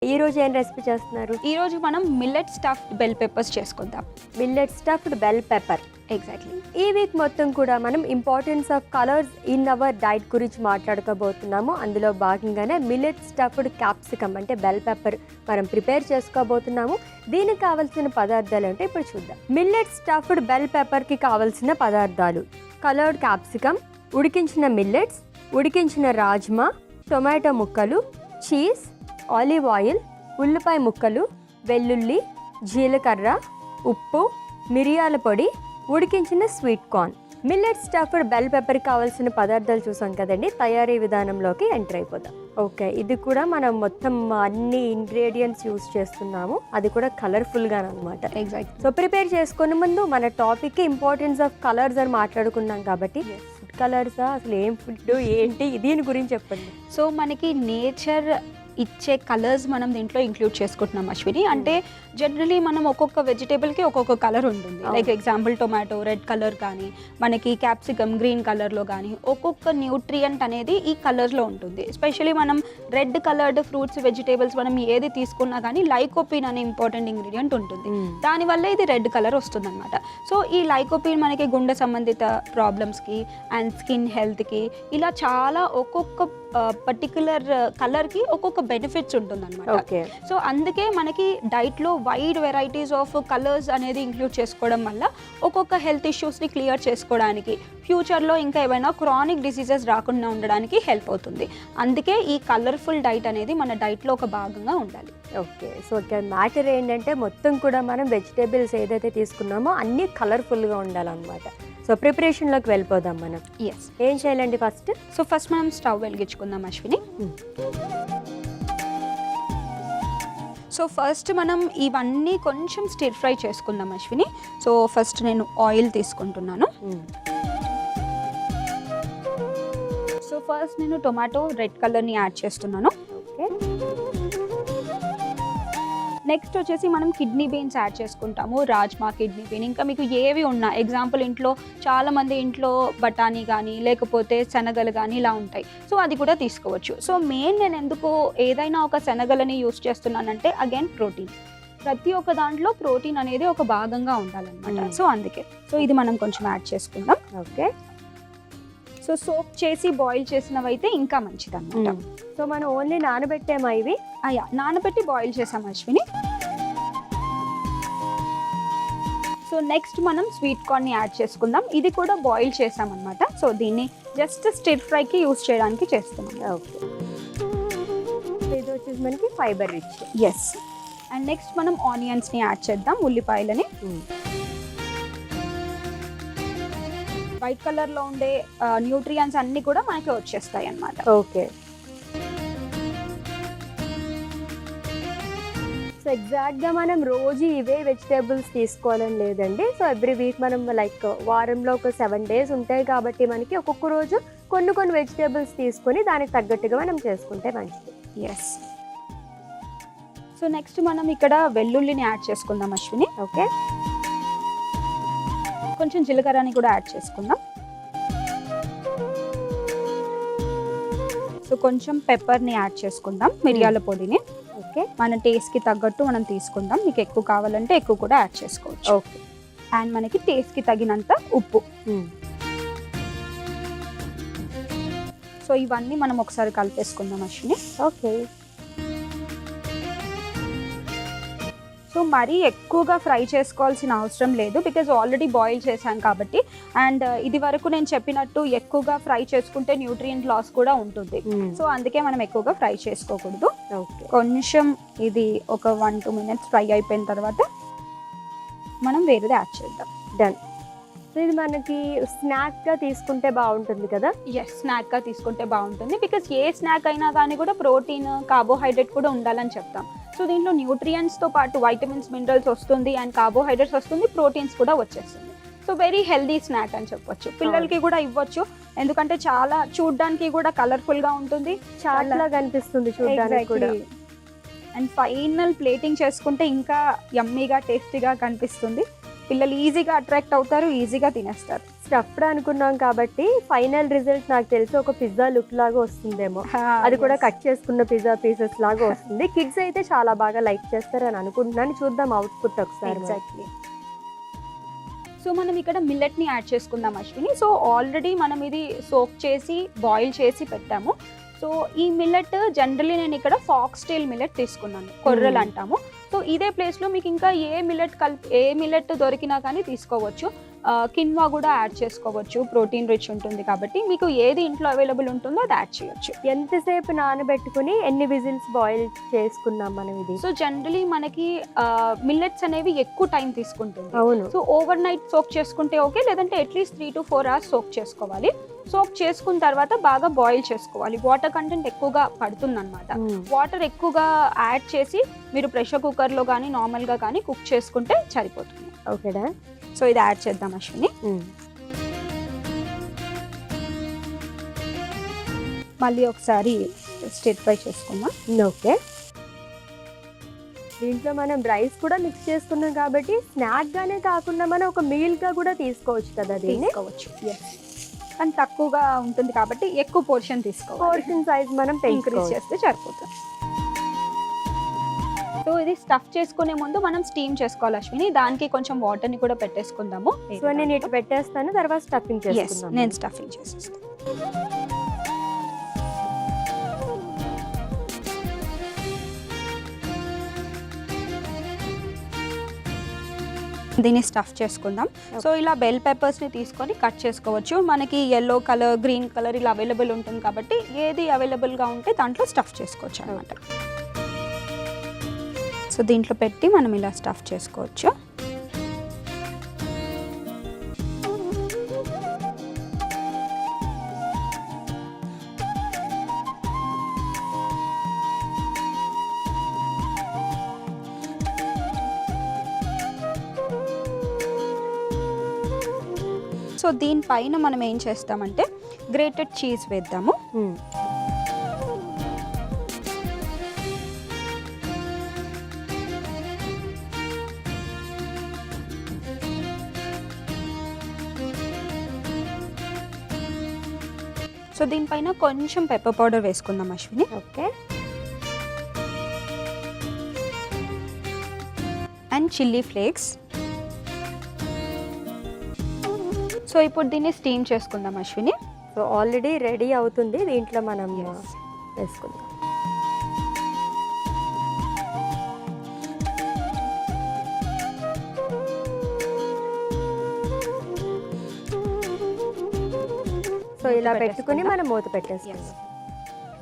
ఈ రోజు ఏం రెసిపీ చేస్తున్నారు? ఈ రోజు మనం మిల్లెట్ స్టఫ్డ్ బెల్ పెప్పర్స్ చేసుకుందాం. Millet stuffed bell pepper. Exactly. ఈ వీక్ మొత్తం కూడా మనం importance of colours in our diet గురించి మాట్లాడుకోబోతున్నాము. అందులో భాగంగానే మిల్లెట్ స్టఫ్డ్ క్యాప్సికమ్ అంటే బెల్ పెప్పర్ మనం ప్రిపేర్ చేసుకోబోతున్నాము. దీనికి కావాల్సిన పదార్థాలు అంటే ఇప్పుడు చూద్దాం. మిల్లెట్ స్టఫ్డ్ బెల్ పెప్పర్కి కావాల్సిన పదార్థాలు: కలర్డ్ క్యాప్సికమ్, ఉడికించిన మిల్లెట్స్, ఉడికించిన రాజ్మా, టొమాటో ముక్కలు, చీజ్, ఆలివ్ ఆయిల్, ఉల్లిపాయ ముక్కలు, వెల్లుల్లి, జీలకర్ర, ఉప్పు, మిరియాల పొడి, ఉడికించిన sweet corn. Millet stuffed bell పెప్పర్కి కావాల్సిన పదార్థాలు చూసాం కదండి. తయారీ విధానంలోకి ఎంటర్ అయిపోదాం. ఓకే, ఇది కూడా మనం మొత్తం అన్ని ఇంగ్రీడియంట్స్ యూస్ చేస్తున్నాము, అది కూడా కలర్ఫుల్గా అనమాట. ఎగ్జాక్ట్. సో ప్రిపేర్ చేసుకునే ముందు మన టాపిక్ ఇంపార్టెన్స్ ఆఫ్ కలర్స్ అని మాట్లాడుకున్నాం కాబట్టి ఫుడ్ కలర్సా, అసలు ఏం ఫుడ్ ఏంటి, దీని గురించి చెప్పండి. సో మనకి నేచర్ ఇచ్చే కలర్స్ మనం దీంట్లో ఇంక్లూడ్ చేసుకుంటున్నాం అశ్విని. అంటే జనరలీ మనం ఒక్కొక్క వెజిటేబుల్కి ఒక్కొక్క కలర్ ఉంటుంది. Like example tomato red colour కానీ, మనకి క్యాప్సికమ్ గ్రీన్ కలర్లో కానీ, ఒక్కొక్క న్యూట్రియంట్ అనేది ఈ కలర్లో ఉంటుంది. ఎస్పెషలీ మనం రెడ్ కలర్డ్ ఫ్రూట్స్ వెజిటేబుల్స్ మనం ఏది తీసుకున్నా కానీ లైకోపిన్ అనే ఇంపార్టెంట్ ఇంగ్రీడియంట్ ఉంటుంది. దానివల్ల ఇది రెడ్ కలర్ వస్తుంది అనమాట. సో ఈ లైకోపిన్ మనకి గుండె సంబంధిత ప్రాబ్లమ్స్కి అండ్ స్కిన్ హెల్త్కి ఇలా చాలా ఒక్కొక్క పర్టికులర్ కలర్కి ఒక్కొక్క బెనిఫిట్స్ ఉంటుంది అనమాట. సో అందుకే మనకి డైట్లో వైడ్ వెరైటీస్ ఆఫ్ కలర్స్ అనేది ఇంక్లూడ్ చేసుకోవడం వల్ల ఒక్కొక్క హెల్త్ ఇష్యూస్ని క్లియర్ చేసుకోవడానికి, ఫ్యూచర్లో ఇంకా ఏమైనా క్రానిక్ డిసీజెస్ రాకుండా ఉండడానికి హెల్ప్ అవుతుంది. అందుకే ఈ కలర్ఫుల్ డైట్ అనేది మన డైట్లో ఒక భాగంగా ఉండాలి. ఓకే, సో ఇక్కడ మ్యాటర్ ఏంటంటే మొత్తం కూడా మనం వెజిటేబుల్స్ ఏదైతే తీసుకున్నామో అన్నీ కలర్ఫుల్గా ఉండాలన్నమాట. సో ప్రిపరేషన్లోకి వెళ్ళిపోదాం మనం. ఎస్, ఏం చేయాలండి ఫస్ట్? సో ఫస్ట్ మనం స్టవ్ వెలిగించుకుందాం అశ్విని. సో ఫస్ట్ మనం ఇవన్నీ కొంచెం స్టిర్ ఫ్రై చేసుకుందాం అశ్విని. సో ఫస్ట్ నేను ఆయిల్ తీసుకుంటున్నాను. సో ఫస్ట్ నేను టొమాటో రెడ్ కలర్ని యాడ్ చేస్తున్నాను. ఓకే, నెక్స్ట్ వచ్చేసి మనం కిడ్నీ బీన్స్ యాడ్ చేసుకుంటాము. రాజ్మా, కిడ్నీ బీన్, ఇంకా మీకు ఏవి ఉన్నా, ఎగ్జాంపుల్ ఇంట్లో చాలామంది ఇంట్లో బఠానీ కానీ లేకపోతే శనగలు కానీ ఇలా ఉంటాయి. సో అది కూడా తీసుకోవచ్చు. సో మెయిన్ నేను ఎందుకు ఏదైనా ఒక శనగలని యూస్ చేస్తున్నానంటే అగైన్ ప్రోటీన్. ప్రతి ఒక్క దాంట్లో ప్రోటీన్ అనేది ఒక భాగంగా ఉండాలన్నమాట. సో అందుకే సో ఇది మనం కొంచెం యాడ్ చేసుకుందాం. ఓకే, సో సోప్ చేసి బాయిల్ చేసినవి అయితే ఇంకా మంచిది అనమాట. సో మనం ఓన్లీ నానబెట్టామా ఇవి? అయ్యా, నానబెట్టి బాయిల్ చేసాం అశ్విని. సో నెక్స్ట్ మనం స్వీట్ కార్న్ని యాడ్ చేసుకుందాం. ఇది కూడా బాయిల్ చేసామన్నమాట. సో దీన్ని జస్ట్ స్టిర్ ఫ్రైకి యూస్ చేయడానికి చేస్తున్నాం. ఓకే, ఇది వచ్చేసి మనకి fibre rich. Yes, and next మనం ఆనియన్స్ని యాడ్ చేద్దాం, ఉల్లిపాయలని. వైట్ కలర్లో ఉండే న్యూట్రియంట్స్ అన్నీ కూడా మనకి వచ్చేస్తాయి అన్నమాట. ఓకే, సో ఎగ్జాక్ట్గా మనం రోజు ఇవే వెజిటేబుల్స్ తీసుకోవాలని లేదండి. సో ఎవ్రీ వీక్ మనం లైక్ వారంలో ఒక 7 days ఉంటాయి కాబట్టి మనకి ఒక్కొక్క రోజు కొన్ని వెజిటేబుల్స్ తీసుకొని దానికి తగ్గట్టుగా మనం చేసుకుంటే మంచిది. ఎస్, సో నెక్స్ట్ మనం ఇక్కడ వెల్లుల్లిని యాడ్ చేసుకుందాం అశ్విని. ఓకే, కొంచెం జీలకర్రని కూడా యాడ్ చేసుకుందాం. సో కొంచెం పెప్పర్ని యాడ్ చేసుకుందాం, మిరియాల పొడిని. ఓకే, మన టేస్ట్కి తగ్గట్టు మనం తీసుకుందాం. మీకు ఎక్కువ కావాలంటే ఎక్కువ కూడా యాడ్ చేసుకోవచ్చు. ఓకే, అండ్ మనకి టేస్ట్కి తగినంత ఉప్పు. సో ఇవన్నీ మనం ఒకసారి కలిపేసుకుందాం అశ్విని. ఓకే, సో మరీ ఎక్కువగా ఫ్రై చేసుకోవాల్సిన అవసరం లేదు, బికాజ్ ఆల్రెడీ బాయిల్ చేశాం కాబట్టి. అండ్ ఇది వరకు నేను చెప్పినట్టు ఎక్కువగా ఫ్రై చేసుకుంటే న్యూట్రియంట్ లాస్ కూడా ఉంటుంది. సో అందుకే మనం ఎక్కువగా ఫ్రై చేసుకోకూడదు. ఓకే, కొంచెం ఇది ఒక 1-2 minutes ఫ్రై అయిపోయిన తర్వాత మనం వేరేది యాడ్ చేద్దాం. డన్. సో ఇది మనకి స్నాక్గా తీసుకుంటే బాగుంటుంది కదా? ఎస్, స్నాక్గా తీసుకుంటే బాగుంటుంది. బికాజ్ ఏ స్నాక్ అయినా కానీ కూడా ప్రోటీన్, కార్బోహైడ్రేట్ కూడా ఉండాలని చెప్తాం. సో దీంట్లో న్యూట్రియంట్స్తో పాటు వైటమిన్స్, మినరల్స్ వస్తుంది, అండ్ కార్బోహైడ్రేట్స్ వస్తుంది, ప్రోటీన్స్ కూడా వచ్చేస్తుంది. సో వెరీ హెల్దీ స్నాక్ అని చెప్పొచ్చు. పిల్లలకి కూడా ఇవ్వచ్చు, ఎందుకంటే చాలా చూడడానికి కూడా కలర్ఫుల్గా ఉంటుంది, చాలా కనిపిస్తుంది చూడడానికి కూడా. అండ్ ఫైనల్ ప్లేటింగ్ చేసుకుంటే ఇంకా యమ్మీగా, టేస్టీగా కనిపిస్తుంది. పిల్లలు ఈజీగా అట్రాక్ట్ అవుతారు, ఈజీగా తినేస్తారు. స్టఫ్డ్ అనుకున్నాం కాబట్టి ఫైనల్ రిజల్ట్ నాకు తెలిసి ఒక పిజ్జా లుక్ లాగా వస్తుందేమో. అది కూడా కట్ చేసుకున్న పిజ్జా పీసెస్ లాగా వస్తుంది. కిడ్స్ అయితే చాలా బాగా లైక్ చేస్తారని అనుకుంటున్నాను. చూద్దాం అవుట్పుట్ ఒకసారి. ఎగ్జాక్ట్లీ. సో మనం ఇక్కడ మిల్లెట్ని యాడ్ చేసుకుందాం అశ్విని. సో ఆల్రెడీ మనం ఇది సోక్ చేసి బాయిల్ చేసి పెట్టాము. సో ఈ మిల్లెట్ జనరలీ నేను ఇక్కడ ఫాక్స్ టైల్ మిల్లెట్ తీసుకున్నాను, కొర్రలు అంటాము. సో ఇదే ప్లేస్లో మీకు ఇంకా ఏ మిల్లెట్ దొరికినా కానీ తీసుకోవచ్చు. కిన్వా కూడా యాడ్ చేసుకోవచ్చు, ప్రోటీన్ రిచ్ ఉంటుంది కాబట్టి మీకు ఏది ఇంట్లో అవైలబుల్ ఉంటుందో అది యాడ్ చేయొచ్చు. ఎంతసేపు నానబెట్టుకుని ఎన్ని విజిల్స్ బాయిల్ చేసుకున్నాం మనం ఇది? సో జనరలీ మనకి మిల్లెట్స్ అనేవి ఎక్కువ టైం తీసుకుంటుంది. అవును. సో ఓవర్ నైట్ సోక్ చేసుకుంటే ఓకే, లేదంటే అట్లీస్ట్ 3 to 4 hours సోక్ చేసుకోవాలి. సోక్ చేసుకున్న తర్వాత బాగా బాయిల్ చేసుకోవాలి. వాటర్ కంటెంట్ ఎక్కువగా పడుతుందన్నమాట. వాటర్ ఎక్కువగా యాడ్ చేసి మీరు ప్రెషర్ కుక్కర్లో కానీ నార్మల్గా కానీ కుక్ చేసుకుంటే సరిపోతుంది. ఓకేనా? సో ఇది యాడ్ చేద్దాం అశ్విని. మళ్ళీ ఒకసారి స్టిర్ ఫ్రై చేసుకుందాం. ఓకే. దీంట్లో మనం రైస్ కూడా మిక్స్ చేసుకున్నాం కాబట్టి స్నాక్ గానే కాకుండా మనం ఒక మీల్ గా కూడా తీసుకోవచ్చు కదా. తీసుకోవచ్చు, కానీ తక్కువగా ఉంటుంది కాబట్టి ఎక్కువ పోర్షన్ తీసుకోవాలి. పోర్షన్ సైజ్ మనం ఇంక్రీజ్ చేస్తే సరిపోతుంది. సో ఇది స్టఫ్ చేసుకునే ముందు మనం స్టీమ్ చేసుకోవాలి అశ్విని. దానికి కొంచెం వాటర్ ని కూడా పెట్టేసుకుందాము. సో నేను ఇటు పెట్టేస్తాను, తర్వాత స్టఫింగ్ చేసుకుందాం. నేను స్టఫింగ్ చేసేస్తాను. దీన్ని స్టఫ్ చేసుకుందాం. సో ఇలా బెల్ పెప్పర్స్ని తీసుకొని కట్ చేసుకోవచ్చు. మనకి ఎల్లో కలర్, గ్రీన్ కలర్ ఇలా అవైలబుల్ ఉంటుంది కాబట్టి ఏది అవైలబుల్గా ఉంటే దాంట్లో స్టఫ్ చేసుకోవచ్చు అనమాట. సో దీంట్లో పెట్టి మనం ఇలా స్టఫ్ చేసుకోవచ్చు. సో దీనిపైన మనం ఏం చేస్తామంటే గ్రేటెడ్ చీజ్ వేద్దాము. సో దీనిపైన కొంచెం పెప్పర్ పౌడర్ వేసుకుందాం Ashwini. Okay. And chilli flakes. So ఇప్పుడు దీన్ని స్టీమ్ చేసుకుందాం అశ్విని. సో ఆల్రెడీ రెడీ అవుతుంది, దీంట్లో మనం వేసుకుందాం. సో ఇలా పెట్టుకుని మనం మూత పెట్టేసుకుందాం.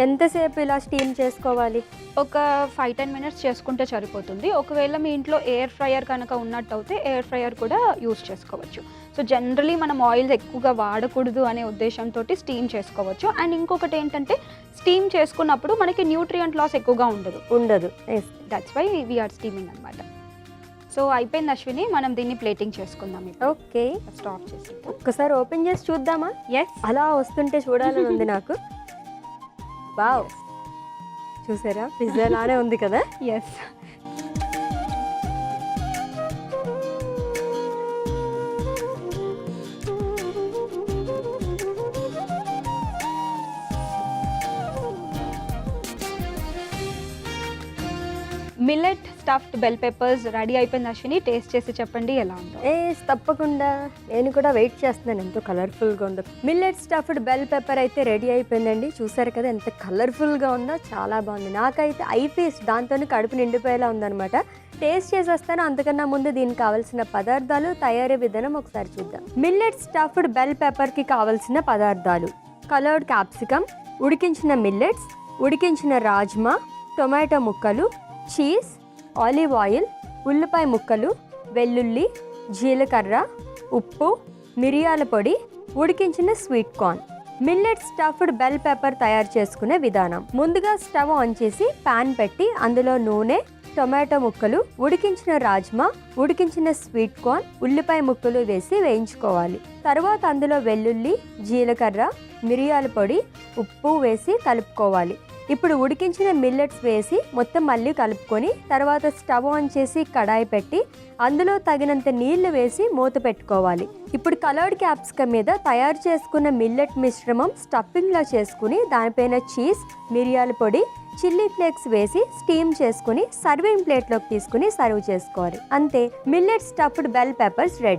ఎంతసేపు ఇలా స్టీమ్ చేసుకోవాలి? ఒక 5-10 minutes చేసుకుంటే సరిపోతుంది. ఒకవేళ మీ ఇంట్లో ఎయిర్ ఫ్రైయర్ కనుక ఉన్నట్టయితే ఎయిర్ ఫ్రైయర్ కూడా యూస్ చేసుకోవచ్చు. సో జనరలీ మనం ఆయిల్స్ ఎక్కువగా వాడకూడదు అనే ఉద్దేశంతో స్టీమ్ చేసుకోవచ్చు. అండ్ ఇంకొకటి ఏంటంటే స్టీమ్ చేసుకున్నప్పుడు మనకి న్యూట్రియంట్ లాస్ ఎక్కువగా ఉండదు. దట్స్ వై వీఆర్ స్టీమింగ్ అనమాట. సో అయిపోయింది అశ్విని, మనం దీన్ని ప్లేటింగ్ చేసుకుందాం. ఓకే. స్టాప్ చేసి ఒక్కసారి ఓపెన్ చేసి చూద్దామా? అలా వస్తుంటే చూడాలని ఉంది నాకు. వావ్, చూసారా పిజ్జా లానే ఉంది కదా? Yes. Millet stuffed bell peppers ready అయిపోయింది అశ్విని. టేస్ట్ చేసి చెప్పండి ఎలా ఉందో. తప్పకుండా, నేను కూడా వెయిట్ చేస్తున్నాను. ఎంతో కలర్ఫుల్గా ఉందో. మిల్లెట్ స్టఫ్డ్ బెల్ పెప్పర్ అయితే రెడీ అయిపోయిందండి. చూసారు కదా ఎంత కలర్ఫుల్గా ఉందో, చాలా బాగుంది. నాకైతే ఐ ఫీస్ట్ దాంతో కడుపు నిండిపోయేలా ఉందన్నమాట. టేస్ట్ చేసేస్తాను. అంతకన్నా ముందు దీనికి కావాల్సిన పదార్థాలు, తయారీ విధానం ఒకసారి చూద్దాం. మిల్లెట్ స్టఫ్డ్ బెల్ పెప్పర్కి కావాల్సిన పదార్థాలు: కలర్డ్ క్యాప్సికమ్, ఉడికించిన మిల్లెట్స్, ఉడికించిన రాజ్మా, టొమాటో ముక్కలు, చీజ్, ఆలివ్ ఆయిల్, ఉల్లిపాయ ముక్కలు, వెల్లుల్లి, జీలకర్ర, ఉప్పు, మిరియాల పొడి, ఉడికించిన sweet corn. Millet stuffed bell pepper తయారు చేసుకునే విధానం: ముందుగా స్టవ్ ఆన్ చేసి పాన్ పెట్టి అందులో నూనె, టొమాటో ముక్కలు, ఉడికించిన రాజ్మా, ఉడికించిన స్వీట్ కార్న్, ఉల్లిపాయ ముక్కలు వేసి వేయించుకోవాలి. తర్వాత అందులో వెల్లుల్లి, జీలకర్ర, మిరియాల పొడి, ఉప్పు వేసి కలుపుకోవాలి. ఇప్పుడు ఉడికించిన మిల్లెట్స్ వేసి మొత్తం మళ్ళీ కలుపుకొని తర్వాత స్టవ్ ఆన్ చేసి కడాయి పెట్టి అందులో తగినంత నీళ్లు వేసి మూత పెట్టుకోవాలి. ఇప్పుడు కలర్డ్ క్యాప్సికమ్ మీద తయారు చేసుకున్న మిల్లెట్ మిశ్రమం స్టఫింగ్లా చేసుకుని దానిపైన చీజ్, మిరియాల పొడి, చిల్లీ ఫ్లేక్స్ వేసి స్టీమ్ చేసుకుని సర్వింగ్ ప్లేట్లోకి తీసుకుని సర్వ్ చేసుకోవాలి. అంతే, millet stuffed bell peppers ready.